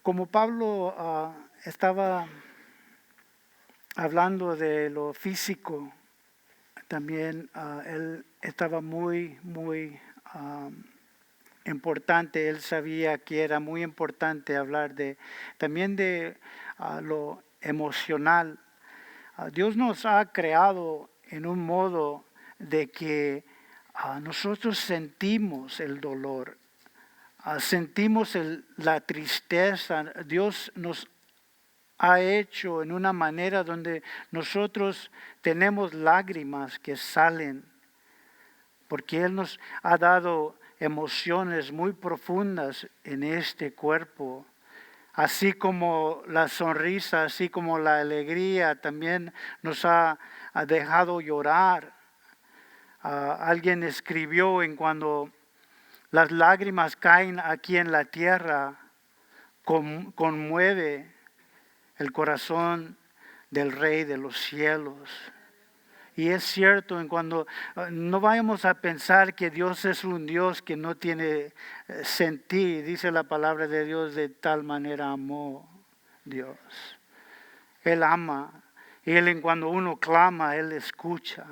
Como Pablo estaba hablando de lo físico, también él estaba muy importante. Él sabía que era muy importante hablar también de lo emocional. Dios nos ha creado en un modo de que nosotros sentimos el dolor. Sentimos la tristeza. Dios nos ha hecho en una manera donde nosotros tenemos lágrimas que salen, porque Él nos ha dado emociones muy profundas en este cuerpo. Así como la sonrisa, así como la alegría, también nos ha dejado llorar. Alguien escribió en cuando las lágrimas caen aquí en la tierra, conmueve el corazón del Rey de los cielos. Y es cierto, en cuando no vayamos a pensar que Dios es un Dios que no tiene sentir. Dice la palabra de Dios: de tal manera amó Dios. Él ama. Y Él, en cuando uno clama, Él escucha.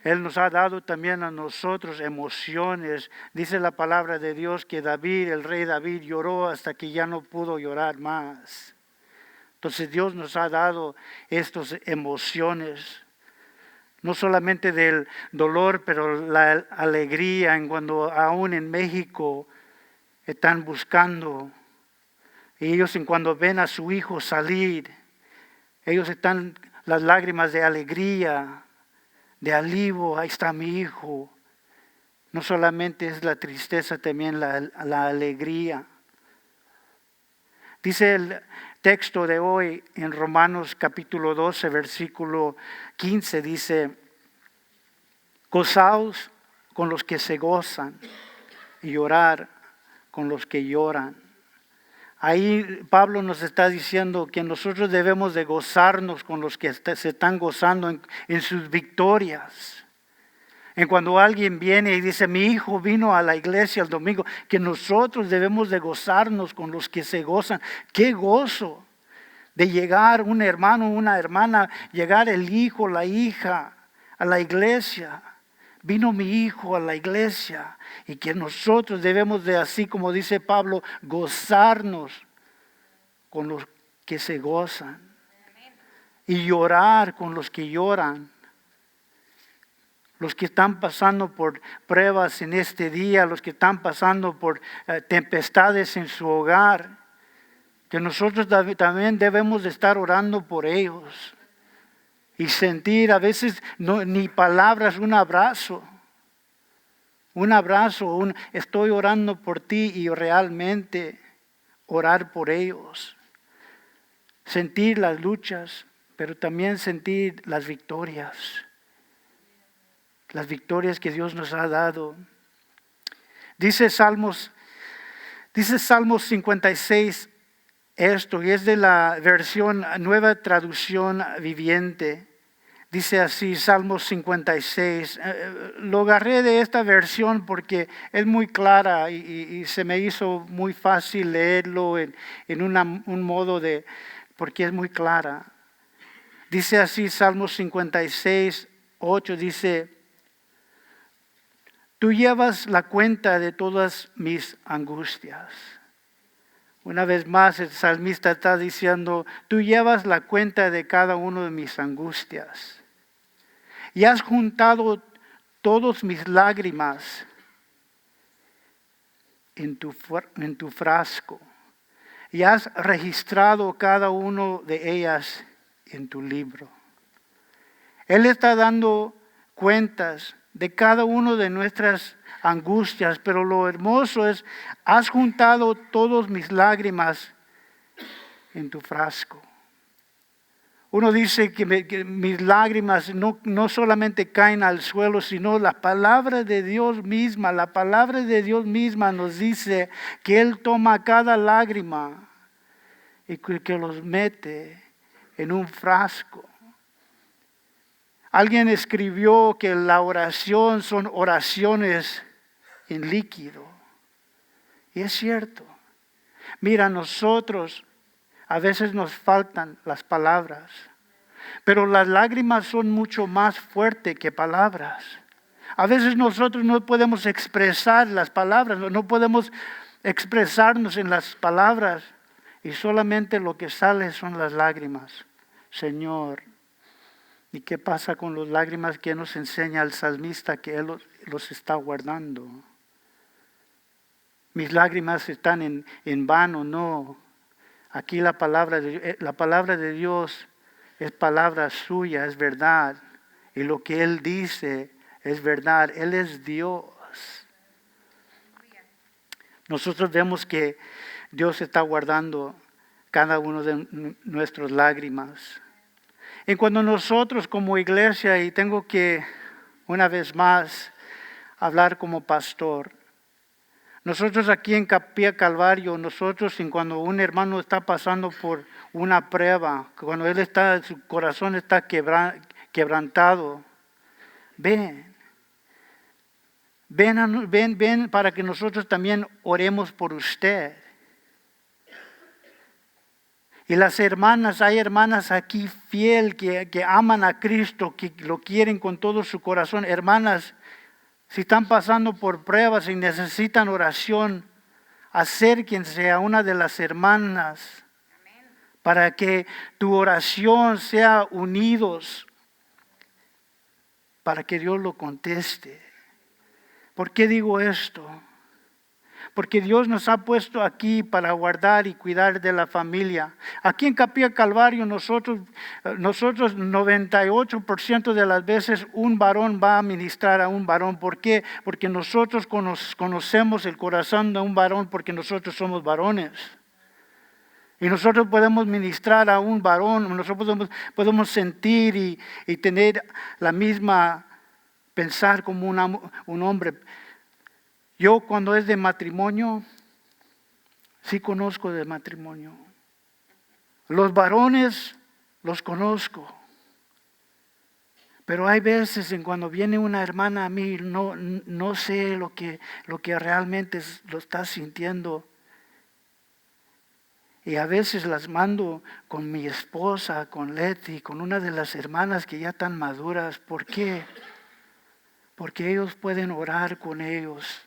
Él nos ha dado también a nosotros emociones. Dice la palabra de Dios que el rey David lloró hasta que ya no pudo llorar más. Entonces Dios nos ha dado estas emociones, no solamente del dolor, pero la alegría. En cuando aún en México están buscando, y ellos en cuando ven a su hijo salir, ellos están las lágrimas de alegría, de alivio. Ahí está mi hijo. No solamente es la tristeza, también la alegría. Dice el texto de hoy en Romanos capítulo 12, versículo 15, dice: gozaos con los que se gozan y llorar con los que lloran. Ahí Pablo nos está diciendo que nosotros debemos de gozarnos con los que se están gozando en sus victorias. En cuando alguien viene y dice: mi hijo vino a la iglesia el domingo, que nosotros debemos de gozarnos con los que se gozan. ¡Qué gozo de llegar un hermano, una hermana, llegar el hijo, la hija a la iglesia! Vino mi hijo a la iglesia, y que nosotros debemos de, así como dice Pablo, gozarnos con los que se gozan y llorar con los que lloran. Los que están pasando por pruebas en este día, los que están pasando por tempestades en su hogar, que nosotros también debemos de estar orando por ellos y sentir, a veces ni palabras, un abrazo, estoy orando por ti, y realmente orar por ellos, sentir las luchas, pero también sentir las victorias que Dios nos ha dado. Dice Salmos 56 esto, y es de la versión Nueva Traducción Viviente. Dice así, Salmos 56. Lo agarré de esta versión porque es muy clara y se me hizo muy fácil leerlo en un modo porque es muy clara. Dice así, Salmos 56, 8, dice: tú llevas la cuenta de todas mis angustias. Una vez más el salmista está diciendo: tú llevas la cuenta de cada uno de mis angustias. Y has juntado todas mis lágrimas en tu frasco. Y has registrado cada una de ellas en tu libro. Él está dando cuentas de cada una de nuestras angustias, pero lo hermoso es: has juntado todas mis lágrimas en tu frasco. Uno dice que mis lágrimas no solamente caen al suelo, sino la palabra de Dios misma nos dice que Él toma cada lágrima y que los mete en un frasco. Alguien escribió que la oración son oraciones en líquido. Y es cierto. Mira, nosotros a veces nos faltan las palabras, pero las lágrimas son mucho más fuertes que palabras. A veces nosotros no podemos expresar las palabras, no podemos expresarnos en las palabras y solamente lo que sale son las lágrimas. Señor, ¿y qué pasa con las lágrimas que nos enseña el salmista que Él los está guardando? Mis lágrimas están en vano, no. Aquí la palabra de Dios es palabra suya, es verdad. Y lo que Él dice es verdad. Él es Dios. Nosotros vemos que Dios está guardando cada uno de nuestras lágrimas. Y cuando nosotros como iglesia, y tengo que una vez más hablar como pastor, nosotros aquí en Capilla Calvario, nosotros cuando un hermano está pasando por una prueba, cuando su corazón está quebrantado, ven para que nosotros también oremos por usted. Y las hermanas, hay hermanas aquí fiel que aman a Cristo, que lo quieren con todo su corazón. Hermanas, si están pasando por pruebas y necesitan oración, acérquense a una de las hermanas para que tu oración sea unidos, para que Dios lo conteste. ¿Por qué digo esto? Porque Dios nos ha puesto aquí para guardar y cuidar de la familia. Aquí en Capilla Calvario nosotros 98% de las veces un varón va a ministrar a un varón. ¿Por qué? Porque nosotros conocemos el corazón de un varón porque nosotros somos varones. Y nosotros podemos ministrar a un varón, nosotros podemos sentir y tener la misma pensar como un hombre. Yo cuando es de matrimonio, sí conozco de matrimonio. Los varones los conozco. Pero hay veces en cuando viene una hermana a mí, no sé lo que realmente lo está sintiendo. Y a veces las mando con mi esposa, con Leti, con una de las hermanas que ya están maduras. ¿Por qué? Porque ellos pueden orar con ellos.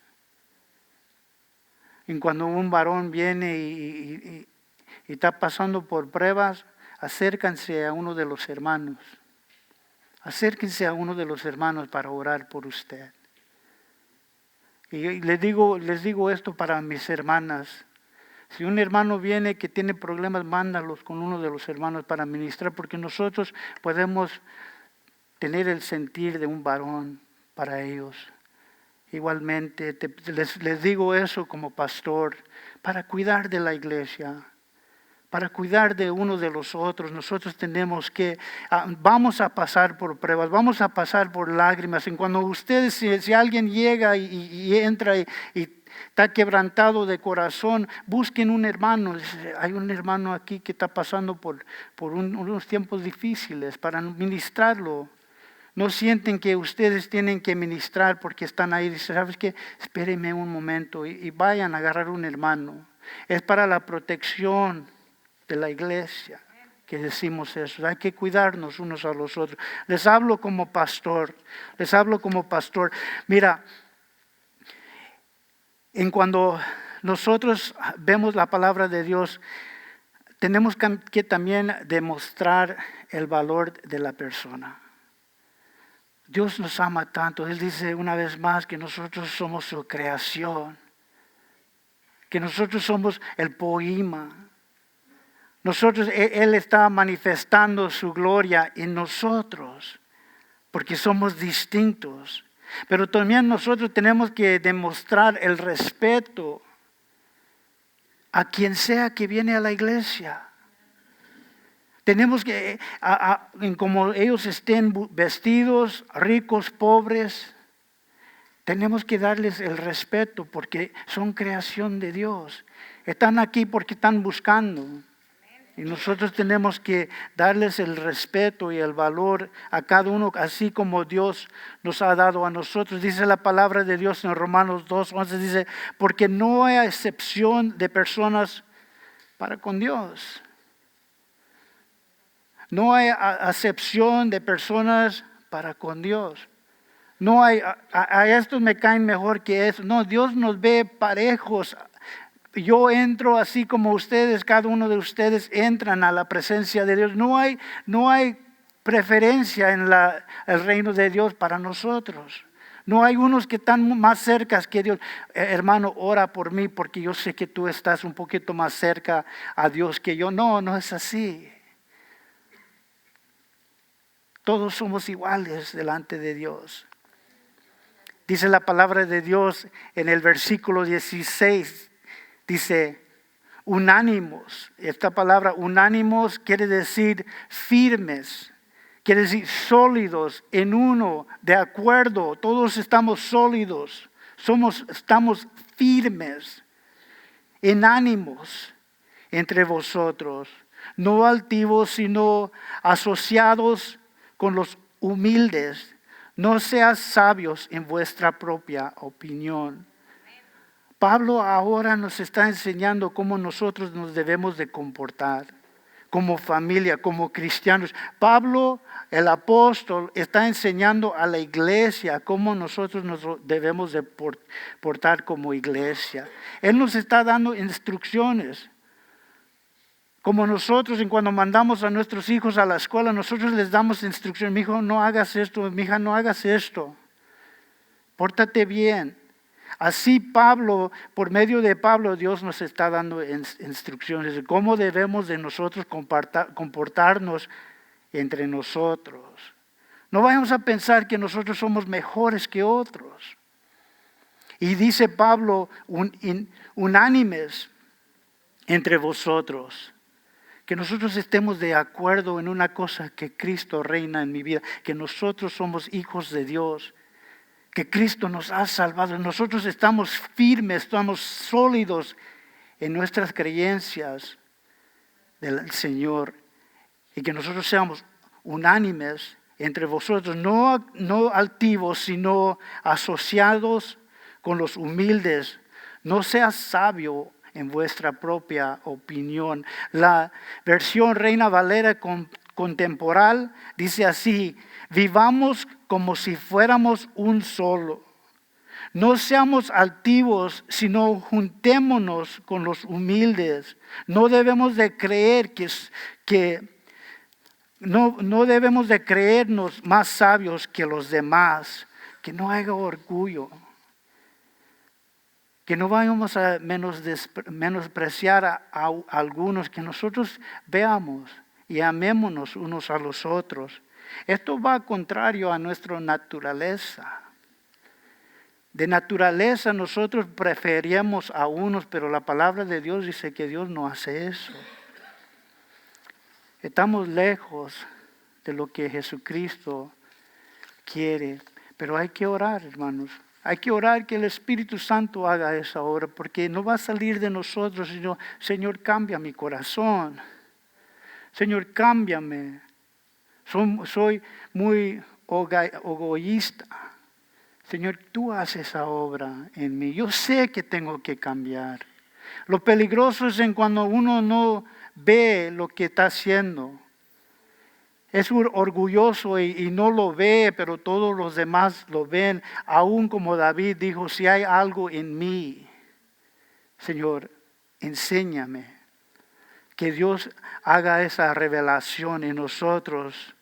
Y cuando un varón viene y está pasando por pruebas, acérquense a uno de los hermanos. Acérquense a uno de los hermanos para orar por usted. Y les digo esto para mis hermanas. Si un hermano viene que tiene problemas, mándalos con uno de los hermanos para ministrar, porque nosotros podemos tener el sentir de un varón para ellos. Igualmente, les digo eso como pastor, para cuidar de la iglesia, para cuidar de uno de los otros. Nosotros tenemos que, vamos a pasar por pruebas, vamos a pasar por lágrimas. Y cuando ustedes, si alguien llega y entra y está quebrantado de corazón, busquen un hermano. Hay un hermano aquí que está pasando por unos tiempos difíciles para ministrarlo. No sienten que ustedes tienen que ministrar porque están ahí. Dicen, ¿sabes qué? Espérenme un momento y vayan a agarrar un hermano. Es para la protección de la iglesia que decimos eso. Hay que cuidarnos unos a los otros. Les hablo como pastor. Mira, cuando nosotros vemos la palabra de Dios, tenemos que también demostrar el valor de la persona. Dios nos ama tanto. Él dice una vez más que nosotros somos su creación, que nosotros somos el poema. Él está manifestando su gloria en nosotros, porque somos distintos. Pero también nosotros tenemos que demostrar el respeto a quien sea que viene a la iglesia. Tenemos que, como ellos estén vestidos, ricos, pobres, tenemos que darles el respeto porque son creación de Dios. Están aquí porque están buscando. Y nosotros tenemos que darles el respeto y el valor a cada uno, así como Dios nos ha dado a nosotros. Dice la palabra de Dios en Romanos 2:11, dice, porque no hay excepción de personas para con Dios. No hay acepción de personas para con Dios. No hay, a estos me caen mejor que eso. No, Dios nos ve parejos. Yo entro así como ustedes, cada uno de ustedes entran a la presencia de Dios. No hay preferencia en el reino de Dios para nosotros. No hay unos que están más cerca que Dios. Hermano, ora por mí porque yo sé que tú estás un poquito más cerca a Dios que yo. No es así. Todos somos iguales delante de Dios. Dice la palabra de Dios en el versículo 16. Dice, unánimos. Esta palabra unánimos quiere decir firmes. Quiere decir sólidos en uno, de acuerdo. Todos estamos sólidos. Estamos firmes en ánimos entre vosotros. No altivos, sino asociados con los humildes. No seas sabios en vuestra propia opinión. Pablo ahora nos está enseñando cómo nosotros nos debemos de comportar como familia, como cristianos. Pablo, el apóstol, está enseñando a la iglesia cómo nosotros nos debemos de portar como iglesia. Él nos está dando instrucciones. Como nosotros, en cuando mandamos a nuestros hijos a la escuela, nosotros les damos instrucciones. Mi hijo, no hagas esto, mi hija, no hagas esto. Pórtate bien. Así Pablo, por medio de Pablo, Dios nos está dando instrucciones de cómo debemos de nosotros comportarnos entre nosotros. No vayamos a pensar que nosotros somos mejores que otros. Y dice Pablo, unánimes entre vosotros. Que nosotros estemos de acuerdo en una cosa, que Cristo reina en mi vida, que nosotros somos hijos de Dios, que Cristo nos ha salvado. Nosotros estamos firmes, estamos sólidos en nuestras creencias del Señor, y que nosotros seamos unánimes entre vosotros, no altivos, sino asociados con los humildes. No seas sabio en vuestra propia opinión. La versión Reina Valera contemporánea dice así: vivamos como si fuéramos un solo. No seamos altivos, sino juntémonos con los humildes. No debemos de creer no debemos de creernos más sabios que los demás. Que no haya orgullo. Que no vayamos a menospreciar a algunos, que nosotros veamos y amémonos unos a los otros. Esto va contrario a nuestra naturaleza. De naturaleza nosotros preferíamos a unos, pero la palabra de Dios dice que Dios no hace eso. Estamos lejos de lo que Jesucristo quiere, pero hay que orar, hermanos. Hay que orar que el Espíritu Santo haga esa obra, porque no va a salir de nosotros, sino, Señor, cambia mi corazón. Señor, cámbiame. Soy muy egoísta. Señor, tú haces esa obra en mí. Yo sé que tengo que cambiar. Lo peligroso es en cuando uno no ve lo que está haciendo. Es orgulloso y no lo ve, pero todos los demás lo ven. Aún como David dijo, si hay algo en mí, Señor, enséñame. Que Dios haga esa revelación en nosotros.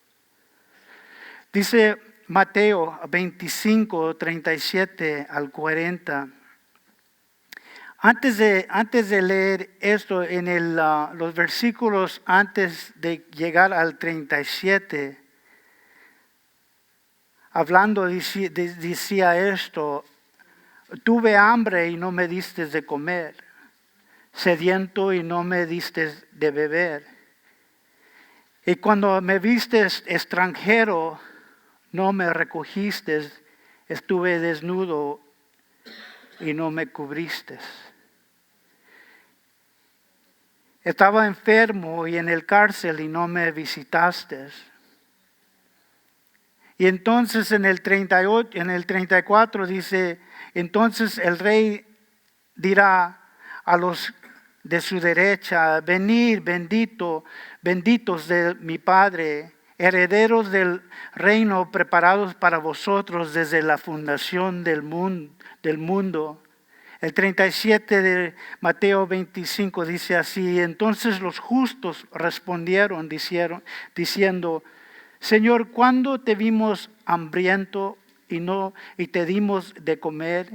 Dice Mateo 25, 37 al 40. Antes de leer esto, en los versículos antes de llegar al 37, hablando decía esto: tuve hambre y no me diste de comer, sediento y no me diste de beber, y cuando me viste extranjero no me recogiste, estuve desnudo y no me cubriste. Estaba enfermo y en el cárcel y no me visitaste. Y entonces en el 34 dice: entonces el rey dirá a los de su derecha, venid, benditos de mi Padre, herederos del reino preparados para vosotros desde la fundación del mundo. El 37 de Mateo 25 dice así: entonces los justos respondieron diciendo: Señor, ¿cuándo te vimos hambriento y te dimos de comer?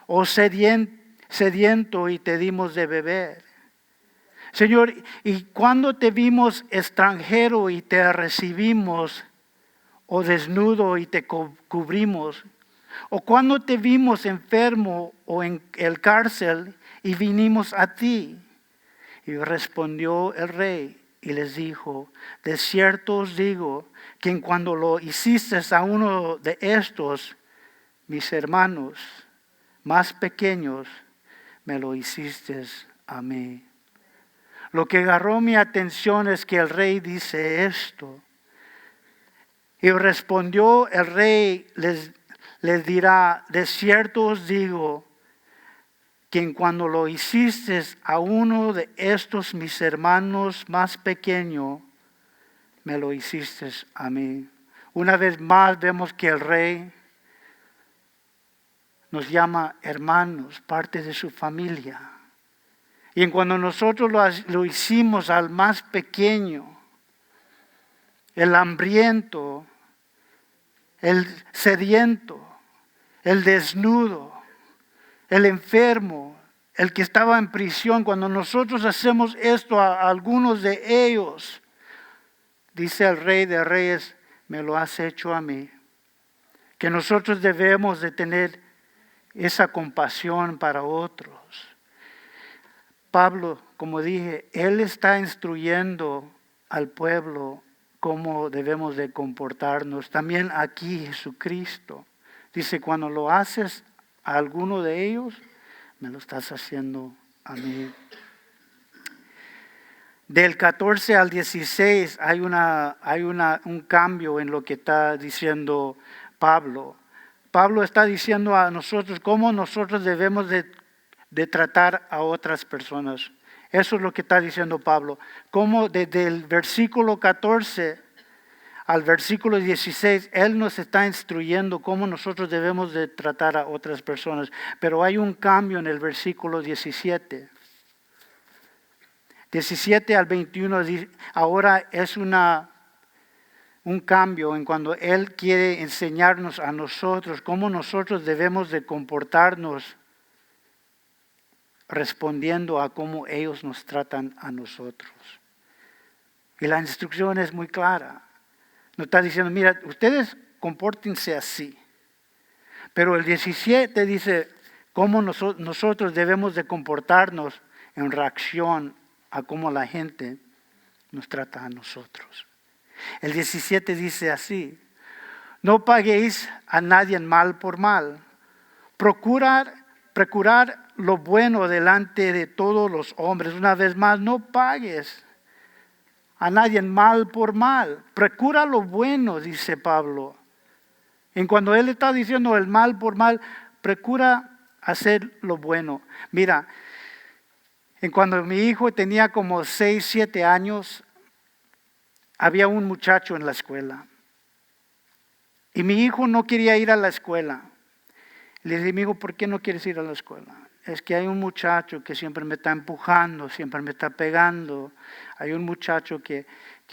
¿O sediento y te dimos de beber? Señor, ¿y cuándo te vimos extranjero y te recibimos? ¿O desnudo y te cubrimos? ¿O cuándo te vimos enfermo o en el cárcel y vinimos a ti? Y respondió el rey y les dijo: de cierto os digo que en cuando lo hiciste a uno de estos, mis hermanos más pequeños, me lo hiciste a mí. Lo que agarró mi atención es que el rey dice esto. Y respondió el rey, les dirá: de cierto os digo que en cuando lo hiciste a uno de estos mis hermanos más pequeños, me lo hiciste a mí. Una vez más vemos que el rey nos llama hermanos, parte de su familia. Y en cuando nosotros lo hicimos al más pequeño, el hambriento, el sediento, el desnudo, el enfermo, el que estaba en prisión, cuando nosotros hacemos esto a algunos de ellos, dice el Rey de Reyes: me lo has hecho a mí. Que nosotros debemos de tener esa compasión para otros. Pablo, como dije, él está instruyendo al pueblo cómo debemos de comportarnos. También aquí Jesucristo dice: cuando lo haces a alguno de ellos, me lo estás haciendo a mí. Del 14 al 16 hay un cambio en lo que está diciendo Pablo. Pablo está diciendo a nosotros cómo nosotros debemos de tratar a otras personas. Eso es lo que está diciendo Pablo. Cómo desde el versículo 14 al versículo 16, él nos está instruyendo cómo nosotros debemos de tratar a otras personas. Pero hay un cambio en el versículo 17. 17 al 21 ahora es un cambio en cuando él quiere enseñarnos a nosotros cómo nosotros debemos de comportarnos respondiendo a cómo ellos nos tratan a nosotros. Y la instrucción es muy clara. Nos está diciendo: mira, ustedes compórtense así. Pero el 17 dice cómo nosotros debemos de comportarnos en reacción a cómo la gente nos trata a nosotros. El 17 dice así: no paguéis a nadie mal por mal. Procurar lo bueno delante de todos los hombres. Una vez más, no pagues a nadie mal por mal. Procura lo bueno, dice Pablo. En cuando él está diciendo el mal por mal, procura hacer lo bueno. Mira, en cuando mi hijo tenía como 6, 7 años, había un muchacho en la escuela. Y mi hijo no quería ir a la escuela. Le dije: mi hijo, ¿por qué no quieres ir a la escuela? Es que hay un muchacho que siempre me está empujando, siempre me está pegando. Hay un muchacho que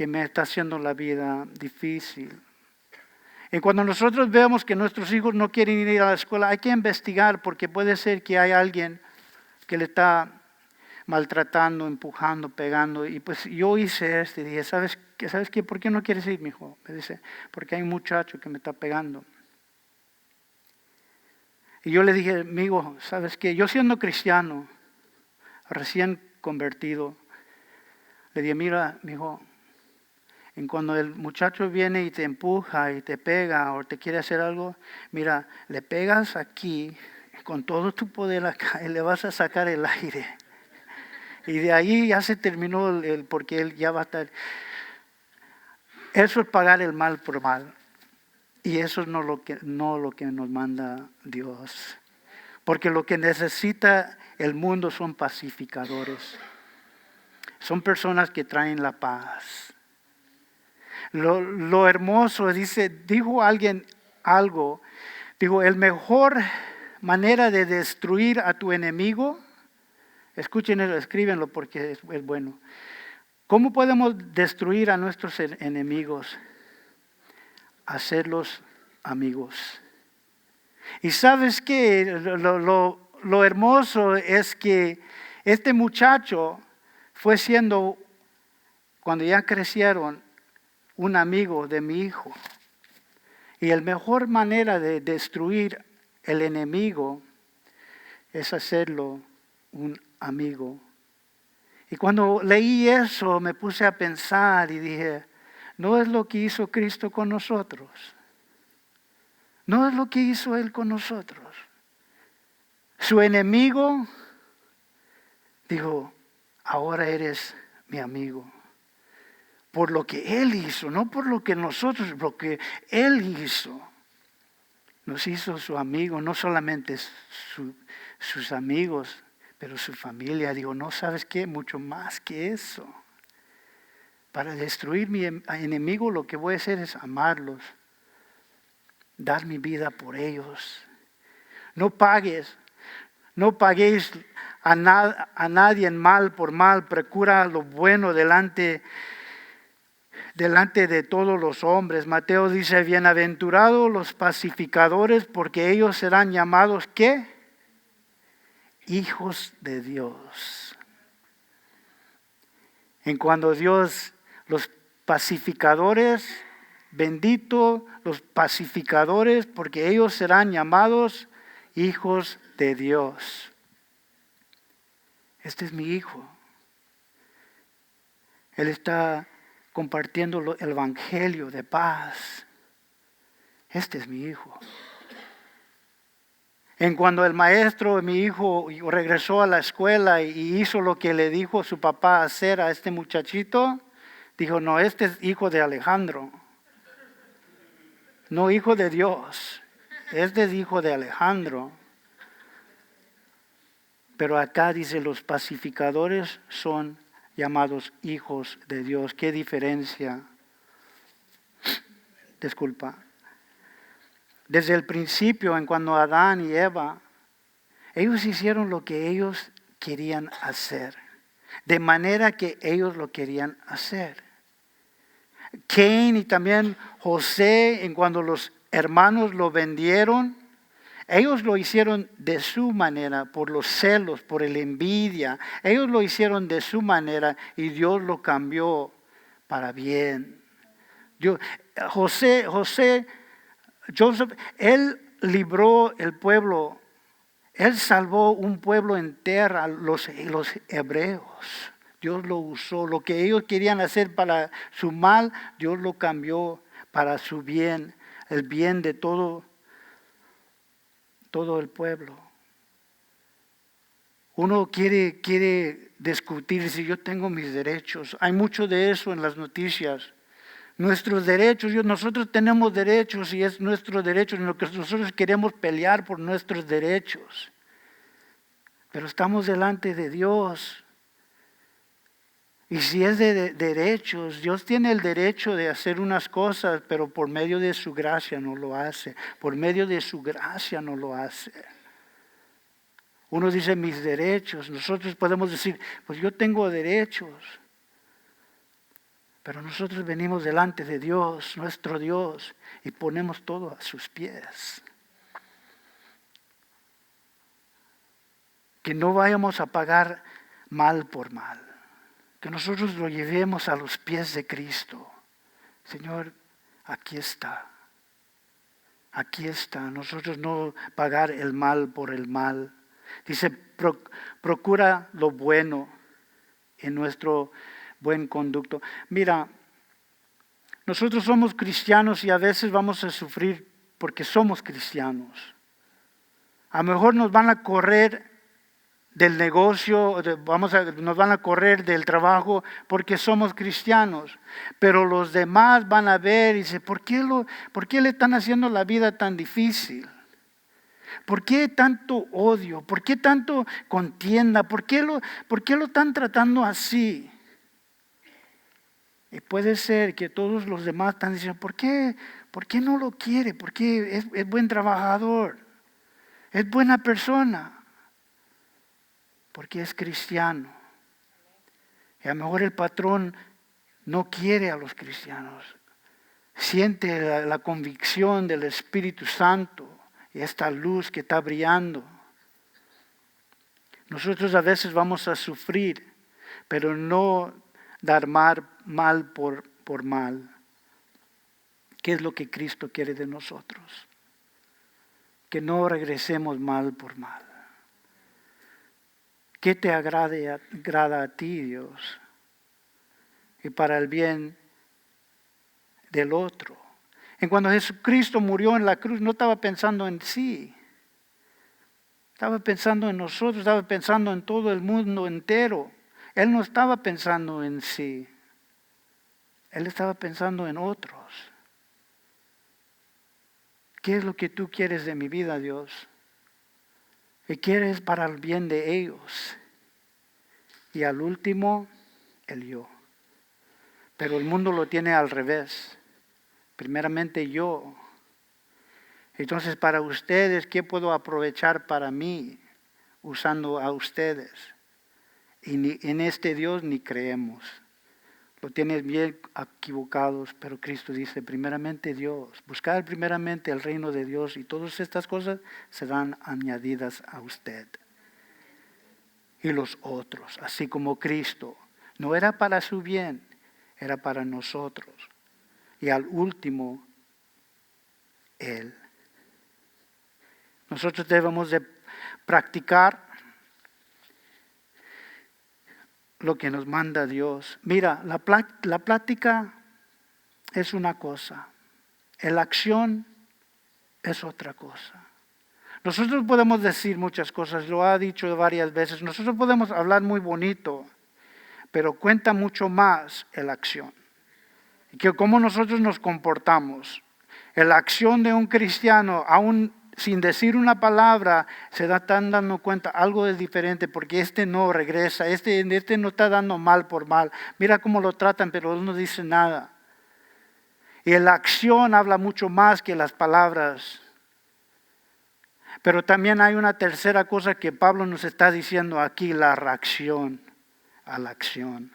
me está haciendo la vida difícil. Y cuando nosotros vemos que nuestros hijos no quieren ir a la escuela, hay que investigar, porque puede ser que hay alguien que le está maltratando, empujando, pegando. Y pues yo hice esto y dije: ¿sabes qué? ¿Por qué no quieres ir, mi hijo? Me dice: porque hay un muchacho que me está pegando. Y yo le dije: amigo, ¿sabes qué? Yo siendo cristiano, recién convertido, le dije: mira, mi hijo, en cuando el muchacho viene y te empuja y te pega o te quiere hacer algo, mira, le pegas aquí con todo tu poder acá y le vas a sacar el aire. Y de ahí ya se terminó porque él ya va a estar. Eso es pagar el mal por mal. Y eso es no lo que nos manda Dios. Porque lo que necesita el mundo son pacificadores. Son personas que traen la paz. Lo hermoso, dijo alguien algo, dijo, el mejor manera de destruir a tu enemigo, escúchenlo, escríbenlo porque es bueno. ¿Cómo podemos destruir a nuestros enemigos? Hacerlos amigos. Y sabes qué, lo hermoso es que este muchacho fue siendo, cuando ya crecieron, un amigo de mi hijo. Y la mejor manera de destruir el enemigo es hacerlo un amigo. Y cuando leí eso me puse a pensar y dije, no es lo que hizo Cristo con nosotros. No es lo que hizo Él con nosotros. Su enemigo dijo, ahora eres mi amigo. Por lo que Él hizo, no por lo que nosotros, lo que Él hizo. Nos hizo su amigo, no solamente sus amigos, pero su familia. Digo, no, ¿sabes qué? Mucho más que eso. Para destruir mi enemigo lo que voy a hacer es amarlos. Dar mi vida por ellos. No paguéis a nadie mal por mal. Procura lo bueno delante de todos los hombres. Mateo dice, bienaventurados los pacificadores, porque ellos serán llamados, ¿qué? Hijos de Dios. En cuando Dios, los pacificadores, bendito los pacificadores, porque ellos serán llamados hijos de Dios. Este es mi hijo. Él está compartiendo el evangelio de paz. Este es mi hijo. En cuando el maestro, mi hijo, regresó a la escuela y hizo lo que le dijo su papá hacer a este muchachito, dijo, no, este es hijo de Alejandro. No hijo de Dios. Este es hijo de Alejandro. Pero acá dice, los pacificadores son llamados hijos de Dios. ¿Qué diferencia? Disculpa. Desde el principio, en cuando Adán y Eva, ellos hicieron lo que ellos querían hacer, de manera que ellos lo querían hacer. Caín y también José, en cuando los hermanos lo vendieron, ellos lo hicieron de su manera, por los celos, por la envidia. Ellos lo hicieron de su manera y Dios lo cambió para bien. Joseph, él libró el pueblo, él salvó un pueblo entero, los hebreos. Dios lo usó, lo que ellos querían hacer para su mal, Dios lo cambió para su bien, el bien de todo el pueblo. Uno quiere discutir si yo tengo mis derechos. Hay mucho de eso en las noticias. Nuestros derechos, nosotros tenemos derechos y es nuestro derecho en lo que nosotros queremos pelear por nuestros derechos. Pero estamos delante de Dios. Y si es de derechos, Dios tiene el derecho de hacer unas cosas, pero por medio de su gracia no lo hace. Por medio de su gracia no lo hace. Uno dice mis derechos, nosotros podemos decir, pues yo tengo derechos. Pero nosotros venimos delante de Dios, nuestro Dios, y ponemos todo a sus pies. Que no vayamos a pagar mal por mal. Que nosotros lo llevemos a los pies de Cristo. Señor, aquí está. Aquí está. Nosotros no pagar el mal por el mal. Dice, procura lo bueno en nuestro buen conducto. Mira, nosotros somos cristianos y a veces vamos a sufrir porque somos cristianos. A lo mejor nos van a correr del negocio, nos van a correr del trabajo porque somos cristianos. Pero los demás van a ver y dicen, ¿por qué le están haciendo la vida tan difícil? ¿Por qué tanto odio? ¿Por qué tanto contienda? ¿Por qué lo están tratando así? Y puede ser que todos los demás están diciendo, ¿por qué no lo quiere? Porque es buen trabajador, es buena persona, porque es cristiano. Y a lo mejor el patrón no quiere a los cristianos. Siente la convicción del Espíritu Santo y esta luz que está brillando. Nosotros a veces vamos a sufrir, pero no dar mal por mal. ¿Qué es lo que Cristo quiere de nosotros? Que no regresemos mal por mal. ¿Qué te agrada a ti, Dios? Y para el bien del otro. Y cuando Jesucristo murió en la cruz, no estaba pensando en sí. Estaba pensando en nosotros, estaba pensando en todo el mundo entero. Él no estaba pensando en sí. Él estaba pensando en otros. ¿Qué es lo que tú quieres de mi vida, Dios? ¿Qué quieres para el bien de ellos? Y al último, el yo. Pero el mundo lo tiene al revés. Primeramente yo. Entonces, para ustedes, ¿qué puedo aprovechar para mí usando a ustedes? Y en este Dios ni creemos. Lo tienes bien equivocados, pero Cristo dice, primeramente Dios. Buscar primeramente el reino de Dios y todas estas cosas serán añadidas a usted. Y los otros, así como Cristo. No era para su bien, era para nosotros. Y al último, Él. Nosotros debemos de practicar lo que nos manda Dios. Mira, la plática es una cosa, la acción es otra cosa. Nosotros podemos decir muchas cosas, lo ha dicho varias veces, nosotros podemos hablar muy bonito, pero cuenta mucho más la acción. Que cómo nosotros nos comportamos. La acción de un cristiano, aún sin decir una palabra, están dando cuenta, algo es diferente porque este no regresa, este no está dando mal por mal. Mira cómo lo tratan, pero él no dice nada. Y la acción habla mucho más que las palabras. Pero también hay una tercera cosa que Pablo nos está diciendo aquí, la reacción a la acción.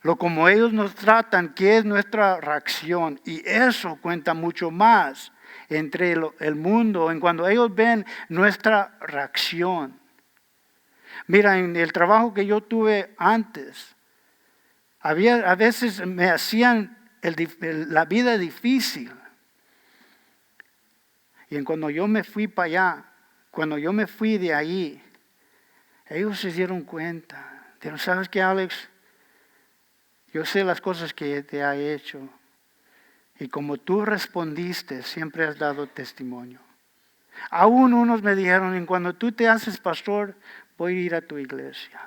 Lo como ellos nos tratan, ¿qué es nuestra reacción? Y eso cuenta mucho más entre el mundo, en cuando ellos ven nuestra reacción. Mira, en el trabajo que yo tuve antes, a veces me hacían la vida difícil. Y cuando yo me fui para allá, cuando yo me fui de ahí, ellos se dieron cuenta. Dijeron, ¿sabes qué, Alex? Yo sé las cosas que te he hecho. Y como tú respondiste, siempre has dado testimonio. Aún unos me dijeron, en cuando tú te haces pastor, voy a ir a tu iglesia.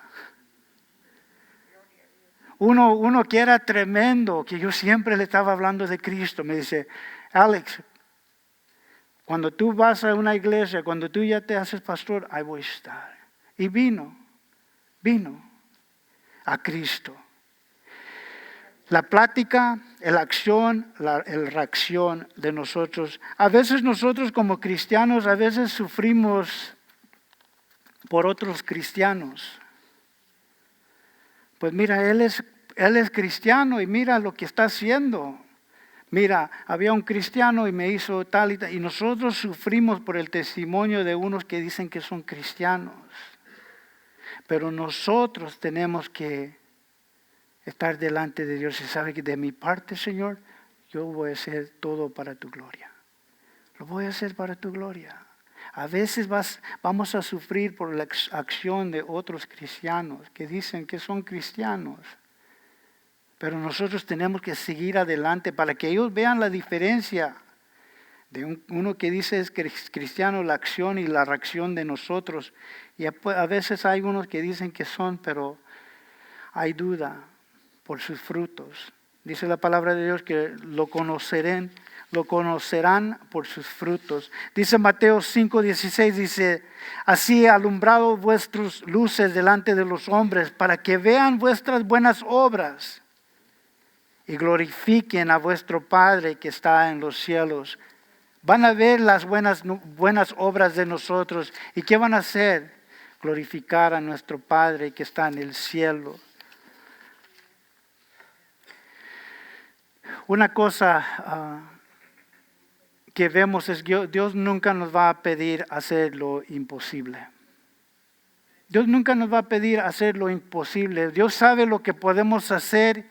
Uno que era tremendo, que yo siempre le estaba hablando de Cristo, me dice, Alex, cuando tú vas a una iglesia, cuando tú ya te haces pastor, ahí voy a estar. Y vino a Cristo. La plática, la acción, la reacción de nosotros. A veces nosotros como cristianos, a veces sufrimos por otros cristianos. Pues mira, él es cristiano y mira lo que está haciendo. Mira, había un cristiano y me hizo tal y tal. Y nosotros sufrimos por el testimonio de unos que dicen que son cristianos. Pero nosotros tenemos que estar delante de Dios y sabe que de mi parte, Señor, yo voy a hacer todo para tu gloria. Lo voy a hacer para tu gloria. A veces vamos a sufrir por la acción de otros cristianos que dicen que son cristianos. Pero nosotros tenemos que seguir adelante para que ellos vean la diferencia de uno que dice es cristiano, la acción y la reacción de nosotros. Y a veces hay unos que dicen que son, pero hay duda por sus frutos. Dice la palabra de Dios que lo conocerán lo conocerán por sus frutos. Dice Mateo 5:16, dice, así he alumbrado vuestras luces delante de los hombres, para que vean vuestras buenas obras y glorifiquen a vuestro Padre que está en los cielos. Van a ver las buenas obras de nosotros. ¿Y qué van a hacer? Glorificar a nuestro Padre que está en el cielo. Una cosa que vemos es que Dios nunca nos va a pedir hacer lo imposible. Dios nunca nos va a pedir hacer lo imposible. Dios sabe lo que podemos hacer.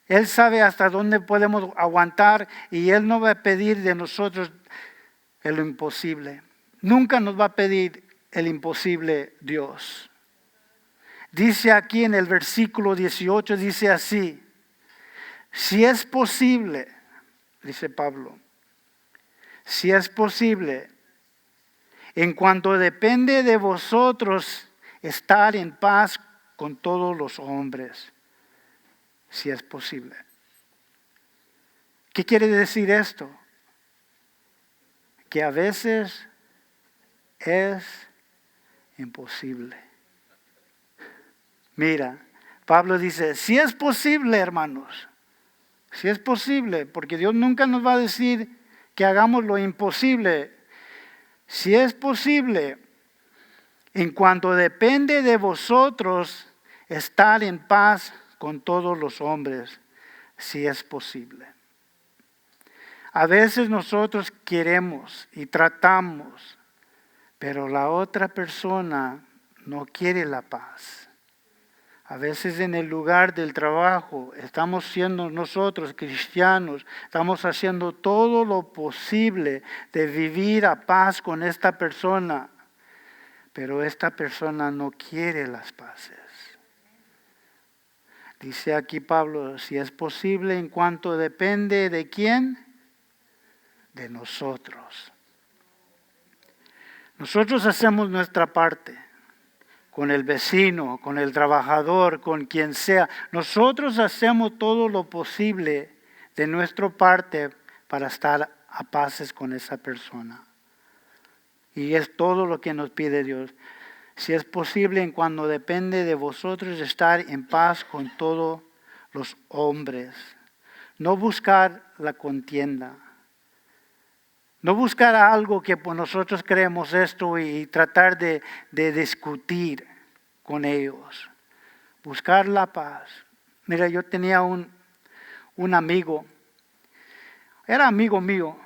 Él sabe hasta dónde podemos aguantar y Él no va a pedir de nosotros lo imposible. Nunca nos va a pedir el imposible Dios. Dice aquí en el versículo 18, dice así, si es posible, dice Pablo, si es posible, en cuanto depende de vosotros, estar en paz con todos los hombres, si es posible. ¿Qué quiere decir esto? Que a veces es imposible. Mira, Pablo dice, si es posible, hermanos, si es posible, porque Dios nunca nos va a decir que hagamos lo imposible. Si es posible, en cuanto depende de vosotros, estar en paz con todos los hombres, si es posible. A veces nosotros queremos y tratamos, pero la otra persona no quiere la paz. A veces en el lugar del trabajo estamos siendo nosotros cristianos, estamos haciendo todo lo posible de vivir a paz con esta persona, pero esta persona no quiere las paces. Dice aquí Pablo, si es posible, en cuanto depende de quién, de nosotros. Nosotros hacemos nuestra parte. Con el vecino, con el trabajador, con quien sea. Nosotros hacemos todo lo posible de nuestra parte para estar a paz con esa persona. Y es todo lo que nos pide Dios. Si es posible, en cuando depende de vosotros, estar en paz con todos los hombres. No buscar la contienda. No buscar algo que pues, nosotros creemos esto y tratar de discutir con ellos. Buscar la paz. Mira, yo tenía un amigo, era amigo mío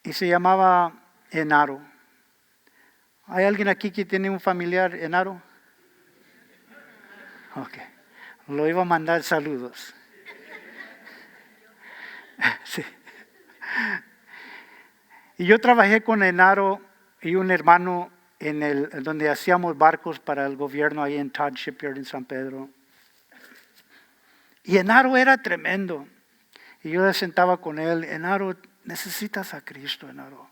y se llamaba Enaro. ¿Hay alguien aquí que tiene un familiar Enaro? Ok, lo iba a mandar saludos. Sí. Y yo trabajé con Enaro y un hermano donde hacíamos barcos para el gobierno ahí en Todd Shipyard en San Pedro. Y Enaro era tremendo. Y yo me sentaba con él, Enaro, necesitas a Cristo, Enaro.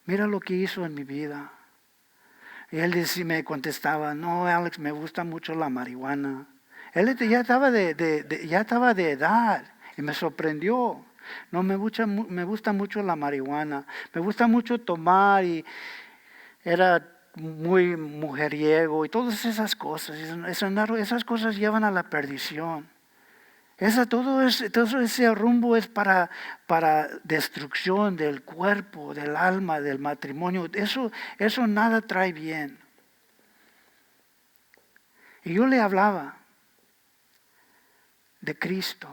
Mira lo que hizo en mi vida. Y él me contestaba, no, Alex, me gusta mucho la marihuana. Él ya estaba de edad y me sorprendió. No, me gusta mucho la marihuana. Me gusta mucho tomar y era muy mujeriego y todas esas cosas. Esas cosas llevan a la perdición. Todo ese rumbo es para destrucción del cuerpo, del alma, del matrimonio. Eso nada trae bien. Y yo le hablaba de Cristo,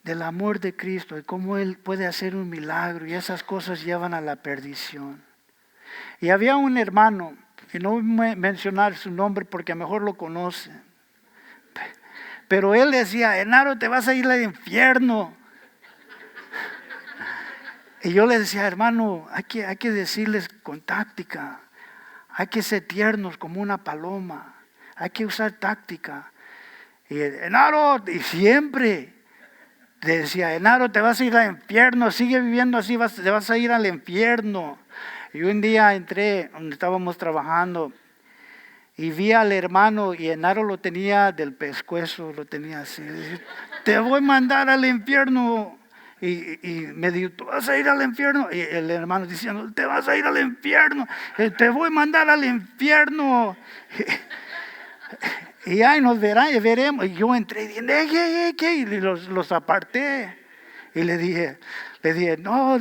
del amor de Cristo y cómo Él puede hacer un milagro y esas cosas llevan a la perdición. Y había un hermano, y no voy a mencionar su nombre porque mejor lo conoce, pero él decía, Enaro, te vas a ir al infierno. Y yo le decía, hermano, hay que decirles con táctica, hay que ser tiernos como una paloma, hay que usar táctica. Y Enaro, y siempre le decía, Enaro, te vas a ir al infierno, sigue viviendo así, te vas a ir al infierno. Y un día entré donde estábamos trabajando y vi al hermano y Enaro lo tenía del pescuezo, lo tenía así. Te voy a mandar al infierno. y me dijo, tú vas a ir al infierno. Y el hermano diciendo, te vas a ir al infierno, te voy a mandar al infierno. Y ahí nos verán y veremos. Y yo entré y dije, ¿qué? Y los aparté. Y le dije, no.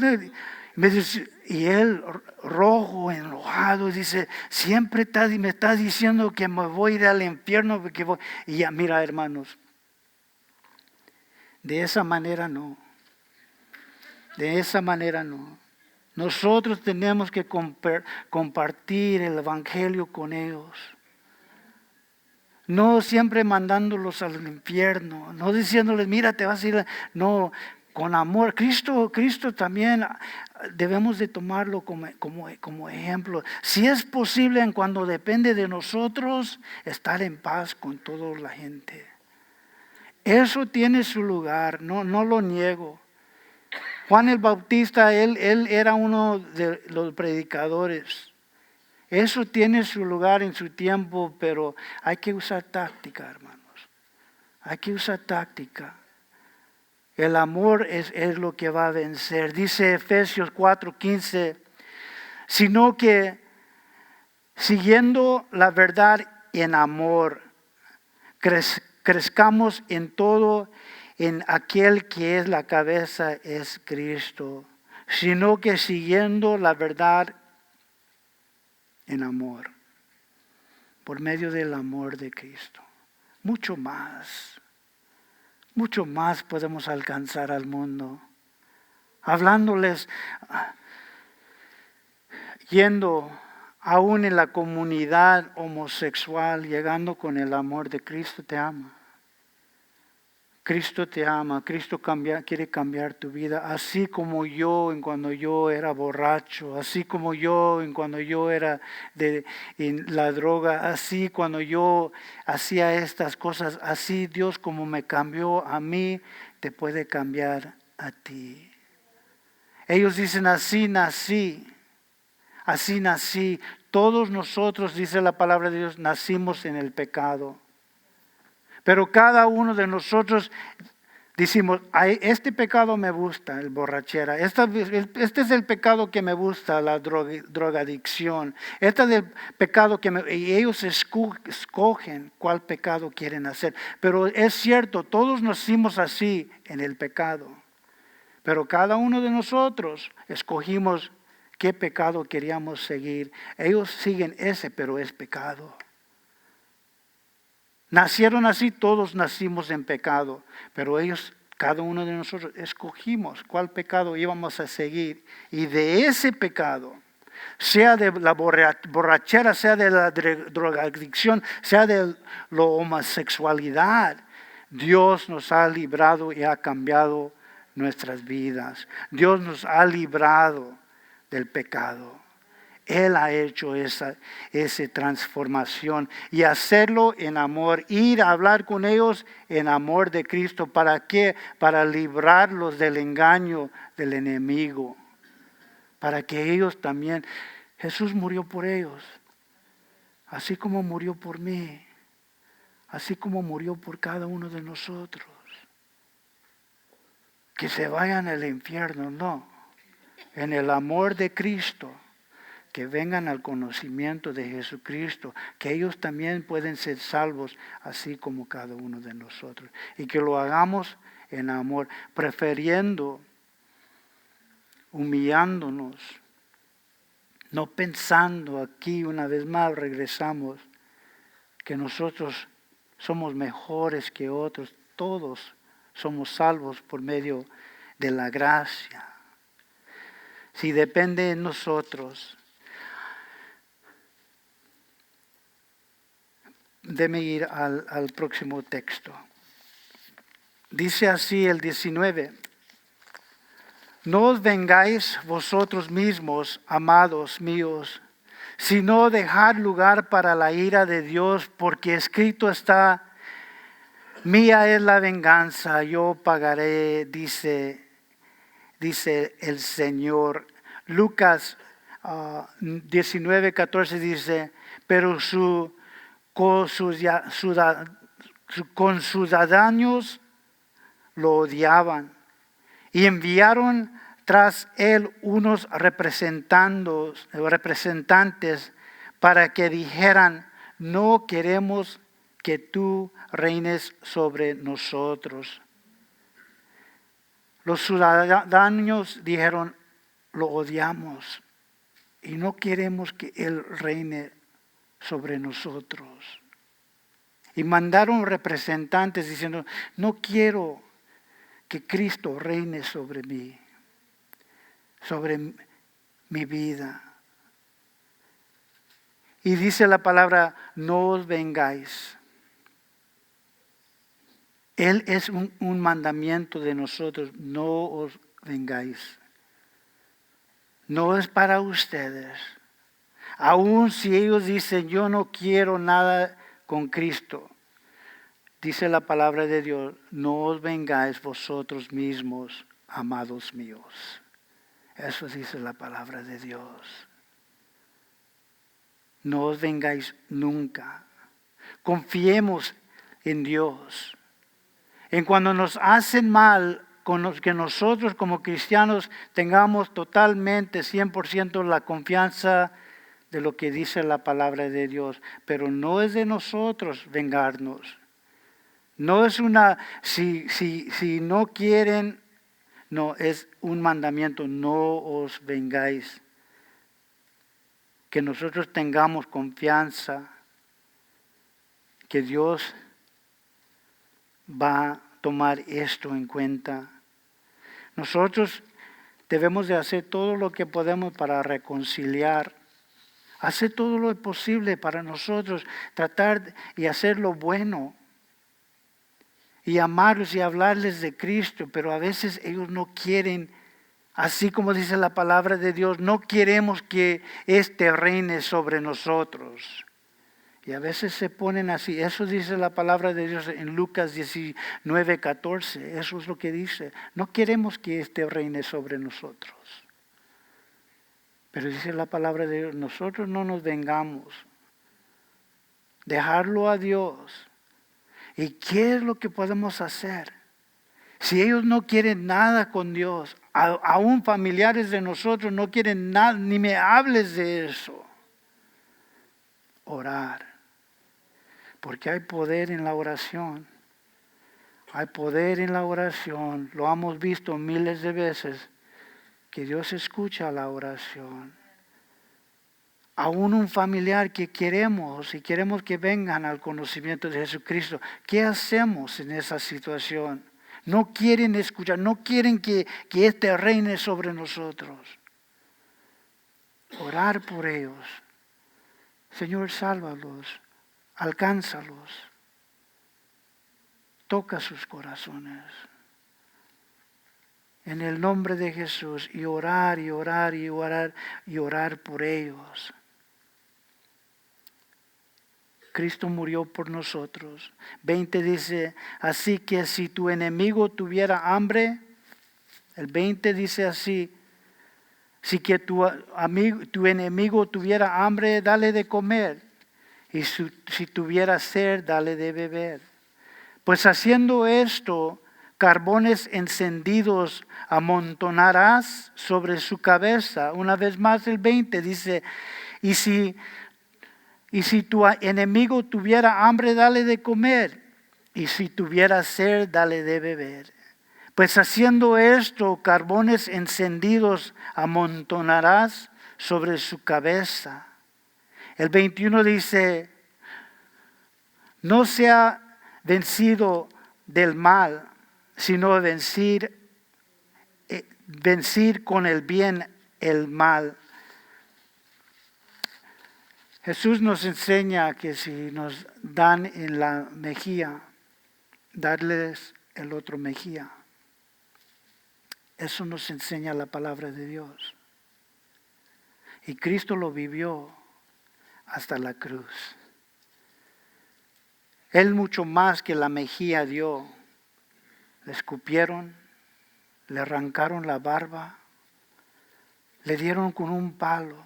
Me dice, y él rojo, enojado, dice, siempre me estás diciendo que me voy a ir al infierno. Y ya, mira, hermanos, de esa manera no. De esa manera no. Nosotros tenemos que compartir el evangelio con ellos. No siempre mandándolos al infierno, no diciéndoles, mira, te vas a ir. No, con amor. Cristo también debemos de tomarlo como ejemplo. Si es posible, en cuando depende de nosotros, estar en paz con toda la gente. Eso tiene su lugar, no lo niego. Juan el Bautista, él era uno de los predicadores. Eso tiene su lugar en su tiempo, pero hay que usar táctica, hermanos. Hay que usar táctica. El amor es lo que va a vencer. Dice Efesios 4:15, sino que siguiendo la verdad en amor, crezcamos en todo en aquel que es la cabeza, es Cristo. Sino que siguiendo la verdad en amor, por medio del amor de Cristo. Mucho más podemos alcanzar al mundo. Hablándoles, yendo aún en la comunidad homosexual, llegando con el amor de Cristo te ama. Cristo te ama, Cristo quiere cambiar tu vida, así como yo en cuando yo era borracho, así como yo en cuando yo era en la droga, así cuando yo hacía estas cosas, así Dios como me cambió a mí, te puede cambiar a ti. Ellos dicen, así nací. Todos nosotros, dice la palabra de Dios, nacimos en el pecado. Pero cada uno de nosotros decimos, este pecado me gusta, el borrachera. Este es el pecado que me gusta, la drogadicción. Este es el pecado y ellos escogen cuál pecado quieren hacer. Pero es cierto, todos nacimos así en el pecado. Pero cada uno de nosotros escogimos qué pecado queríamos seguir. Ellos siguen ese, pero es pecado. Nacieron así, todos nacimos en pecado, pero ellos, cada uno de nosotros, escogimos cuál pecado íbamos a seguir. Y de ese pecado, sea de la borrachera, sea de la drogadicción, sea de la homosexualidad, Dios nos ha librado y ha cambiado nuestras vidas. Dios nos ha librado del pecado. Él ha hecho esa transformación y hacerlo en amor, ir a hablar con ellos en amor de Cristo. ¿Para qué? Para librarlos del engaño del enemigo. Para que ellos también, Jesús murió por ellos, así como murió por mí, así como murió por cada uno de nosotros. Que se vayan al infierno, no. En el amor de Cristo. Que vengan al conocimiento de Jesucristo, que ellos también pueden ser salvos, así como cada uno de nosotros. Y que lo hagamos en amor, prefiriendo, humillándonos, no pensando aquí una vez más, regresamos, que nosotros somos mejores que otros, todos somos salvos por medio de la gracia. Si depende de nosotros, déme ir al próximo texto. Dice así el 19. No os vengáis vosotros mismos, amados míos, sino dejad lugar para la ira de Dios, porque escrito está, mía es la venganza, yo pagaré, dice el Señor. Lucas 19:14 dice, pero con sus daños lo odiaban Y enviaron tras él unos representantes para que dijeran: no queremos que tú reines sobre nosotros. Los ciudadanos dijeron: lo odiamos y no queremos que él reine sobre nosotros. Y mandaron representantes diciendo: no quiero que Cristo reine sobre mí, sobre mi vida. Y dice la palabra: no os vengáis. Él es un mandamiento de nosotros: no os vengáis. No es para ustedes. Aun si ellos dicen: yo no quiero nada con Cristo, dice la palabra de Dios: no os vengáis vosotros mismos, amados míos. Eso dice la palabra de Dios. No os vengáis nunca. Confiemos en Dios. En cuando nos hacen mal, con que nosotros como cristianos tengamos totalmente 100% la confianza de lo que dice la palabra de Dios. Pero no es de nosotros vengarnos. No es si no quieren, no, es un mandamiento: no os vengáis. Que nosotros tengamos confianza que Dios va a tomar esto en cuenta. Nosotros debemos de hacer todo lo que podemos para reconciliar. Hacer todo lo posible para nosotros, tratar y hacer lo bueno. Y amarlos y hablarles de Cristo, pero a veces ellos no quieren. Así como dice la palabra de Dios, no queremos que este reine sobre nosotros. Y a veces se ponen así. Eso dice la palabra de Dios en Lucas 19:14. Eso es lo que dice. No queremos que este reine sobre nosotros. Pero dice la palabra de Dios: nosotros no nos vengamos. Dejarlo a Dios. ¿Y qué es lo que podemos hacer? Si ellos no quieren nada con Dios, aún familiares de nosotros no quieren nada, ni me hables de eso. Orar. Porque hay poder en la oración. Hay poder en la oración. Lo hemos visto miles de veces, que Dios escucha la oración. Aún un familiar que queremos y queremos que vengan al conocimiento de Jesucristo, ¿qué hacemos en esa situación? No quieren escuchar, no quieren que este reine sobre nosotros. Orar por ellos. Señor, sálvalos, alcánzalos, toca sus corazones. En el nombre de Jesús, y orar, y orar, y orar, y orar por ellos. Cristo murió por nosotros. 20 dice: así que si tu enemigo tuviera hambre, el 20 dice así: si que tu enemigo tuviera hambre, dale de comer. Y si tuviera sed, dale de beber. Pues haciendo esto, carbones encendidos amontonarás sobre su cabeza. Una vez más el 20 dice: y si tu enemigo tuviera hambre, dale de comer. Y si tuviera sed, dale de beber. Pues haciendo esto, carbones encendidos amontonarás sobre su cabeza. El 21 dice: no sea vencido del mal, sino vencir con el bien el mal. Jesús nos enseña que si nos dan en la mejilla, darles el otro mejilla. Eso nos enseña la palabra de Dios. Y Cristo lo vivió hasta la cruz. Él mucho más que la mejilla dio. Le escupieron, le arrancaron la barba, le dieron con un palo.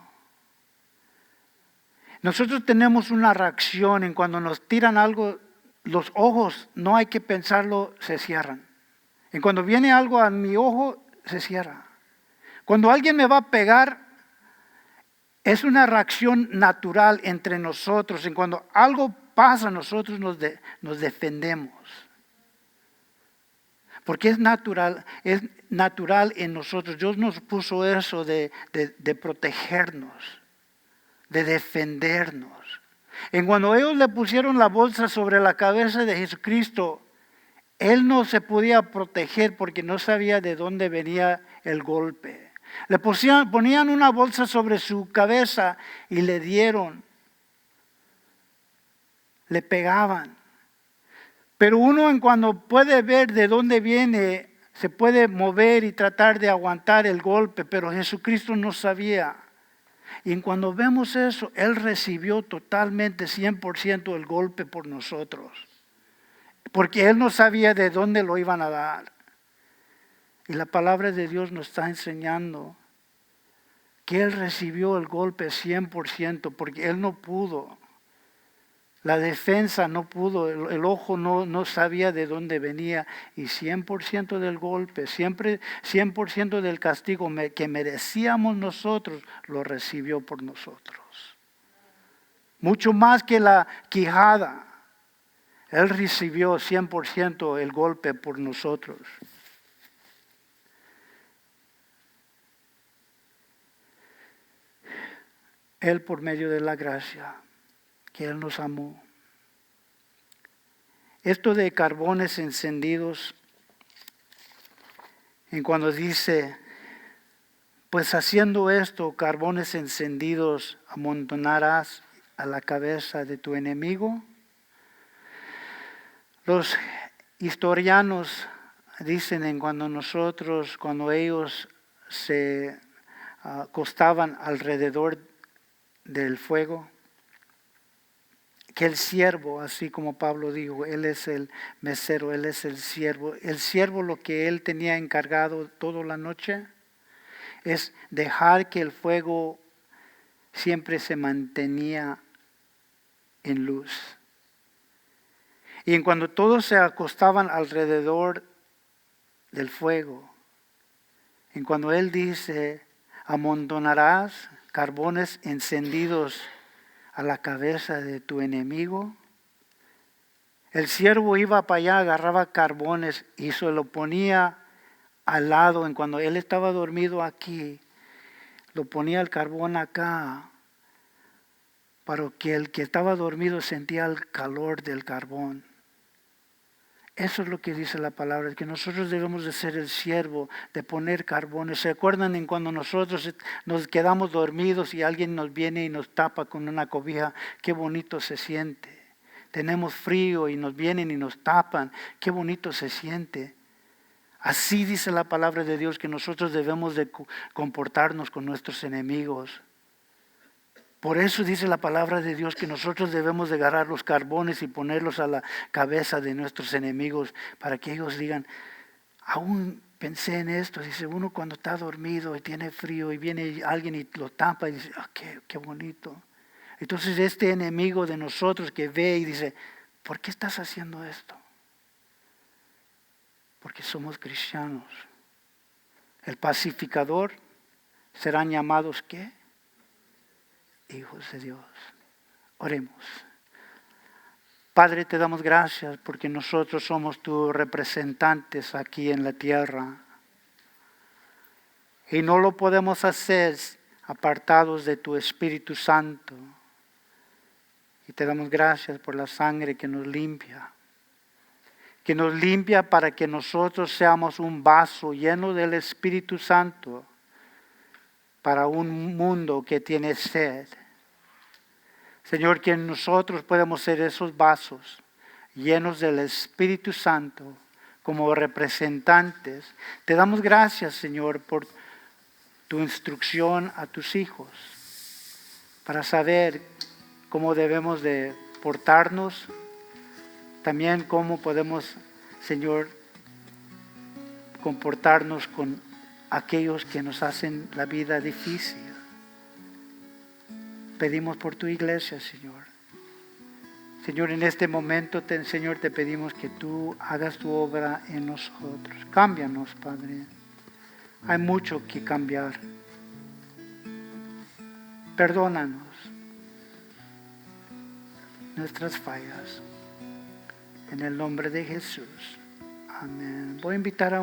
Nosotros tenemos una reacción en cuando nos tiran algo, los ojos, no hay que pensarlo, se cierran. Y cuando viene algo a mi ojo, se cierra. Cuando alguien me va a pegar, es una reacción natural entre nosotros. Y cuando algo pasa, nosotros nos defendemos. Porque es natural en nosotros. Dios nos puso eso de protegernos, de defendernos. Y cuando ellos le pusieron la bolsa sobre la cabeza de Jesucristo, Él no se podía proteger porque no sabía de dónde venía el golpe. Le ponían una bolsa sobre su cabeza y le pegaban. Pero uno en cuando puede ver de dónde viene, se puede mover y tratar de aguantar el golpe, pero Jesucristo no sabía. Y cuando vemos eso, Él recibió totalmente 100% el golpe por nosotros. Porque Él no sabía de dónde lo iban a dar. Y la palabra de Dios nos está enseñando que Él recibió el golpe 100% porque Él no pudo. La defensa no pudo, el ojo no sabía de dónde venía y 100% del golpe, siempre 100% del castigo que merecíamos nosotros, lo recibió por nosotros. Mucho más que la quijada, Él recibió 100% el golpe por nosotros. Él por medio de la gracia que Él nos amó. Esto de carbones encendidos, en cuando dice, pues haciendo esto, carbones encendidos amontonarás a la cabeza de tu enemigo. Los historianos dicen en cuando ellos se acostaban alrededor del fuego, que el siervo, así como Pablo dijo, él es el mesero, él es el siervo. El siervo lo que él tenía encargado toda la noche es dejar que el fuego siempre se mantenía en luz. Y en cuando todos se acostaban alrededor del fuego, en cuando él dice, amontonarás carbones encendidos a la cabeza de tu enemigo. El siervo iba para allá, agarraba carbones y se lo ponía al lado. En cuando él estaba dormido aquí, lo ponía el carbón acá, para que el que estaba dormido sentía el calor del carbón. Eso es lo que dice la palabra, que nosotros debemos de ser el siervo, de poner carbones. ¿Se acuerdan en cuando nosotros nos quedamos dormidos y alguien nos viene y nos tapa con una cobija? Qué bonito se siente. Tenemos frío y nos vienen y nos tapan. Qué bonito se siente. Así dice la palabra de Dios que nosotros debemos de comportarnos con nuestros enemigos. Por eso dice la palabra de Dios que nosotros debemos de agarrar los carbones y ponerlos a la cabeza de nuestros enemigos para que ellos digan, aún pensé en esto. Dice uno cuando está dormido y tiene frío y viene alguien y lo tapa y dice, qué bonito. Entonces este enemigo de nosotros que ve y dice, ¿por qué estás haciendo esto? Porque somos cristianos. El pacificador serán llamados ¿qué? Hijos de Dios. Oremos. Padre, te damos gracias porque nosotros somos tus representantes aquí en la tierra. Y no lo podemos hacer apartados de tu Espíritu Santo. Y te damos gracias por la sangre que nos limpia. Que nos limpia para que nosotros seamos un vaso lleno del Espíritu Santo para un mundo que tiene sed. Señor, que nosotros podemos ser esos vasos llenos del Espíritu Santo como representantes. Te damos gracias, Señor, por tu instrucción a tus hijos para saber cómo debemos de portarnos, también cómo podemos, Señor, comportarnos con aquellos que nos hacen la vida difícil. Pedimos por tu iglesia, Señor. Señor, en este momento, Señor, te pedimos que tú hagas tu obra en nosotros. Cámbianos, Padre. Hay mucho que cambiar. Perdónanos nuestras fallas. En el nombre de Jesús. Amén. Voy a invitar a